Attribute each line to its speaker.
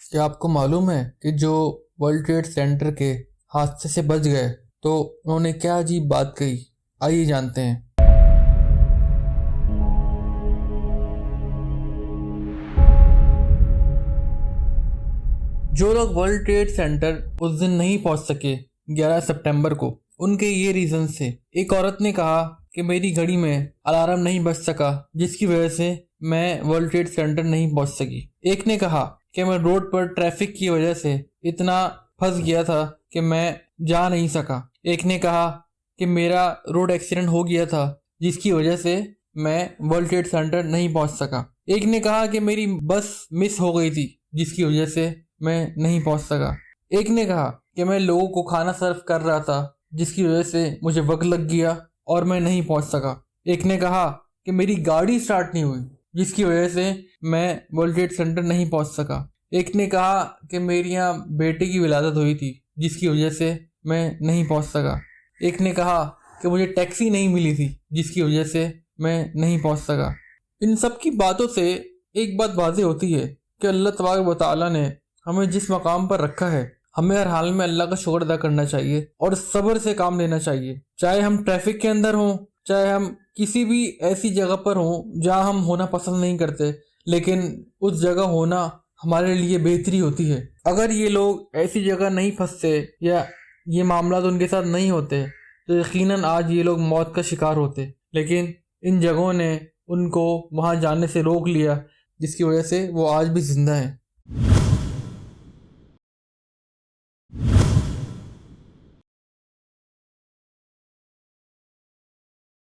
Speaker 1: क्या आपको मालूम है कि जो वर्ल्ड ट्रेड सेंटर के हादसे से बच गए तो उन्होंने क्या अजीब बात कही? आइए जानते हैं। जो लोग वर्ल्ड ट्रेड सेंटर उस दिन नहीं पहुंच सके 11 सितंबर को, उनके ये रीजन थे। एक औरत ने कहा कि मेरी घड़ी में अलार्म नहीं बज सका जिसकी वजह से मैं वर्ल्ड ट्रेड सेंटर नहीं पहुंच सकी। एक ने कहा कि मैं रोड पर ट्रैफिक की वजह से इतना फंस गया था कि मैं जा नहीं सका। एक ने कहा कि मेरा रोड एक्सीडेंट हो गया था जिसकी वजह से मैं वर्ल्ड ट्रेड सेंटर नहीं पहुंच सका। एक ने कहा कि मेरी बस मिस हो गई थी जिसकी वजह से मैं नहीं पहुंच सका। एक ने कहा कि मैं लोगों को खाना सर्व कर रहा था जिसकी वजह से मुझे वक्त लग गया और मैं नहीं पहुंच सका। एक ने कहा कि मेरी गाड़ी स्टार्ट नहीं हुई जिसकी वजह से मैं वर्ल्ड ट्रेड सेंटर नहीं पहुंच सका। एक ने कहा कि मेरी यहाँ बेटे की विलादत हुई थी जिसकी वजह से मैं नहीं पहुंच सका। एक ने कहा कि मुझे टैक्सी नहीं मिली थी जिसकी वजह से मैं नहीं पहुंच सका। इन सब की बातों से एक बात वाज़ेह होती है कि अल्लाह तबारक व तआला ने हमें जिस मकाम पर रखा है, हमें हर हाल में अल्लाह का शुक्र अदा करना चाहिए और सब्र से काम लेना चाहिए। चाहे हम ट्रैफिक के अंदर हों, चाहे हम किसी भी ऐसी जगह पर हों जहां हम होना पसंद नहीं करते, लेकिन उस जगह होना हमारे लिए बेहतरी होती है। अगर ये लोग ऐसी जगह नहीं फंसते या ये मामला तो उनके साथ नहीं होते तो यकीनन आज ये लोग मौत का शिकार होते, लेकिन इन जगहों ने उनको वहां जाने से रोक लिया जिसकी वजह से वो आज भी जिंदा हैं।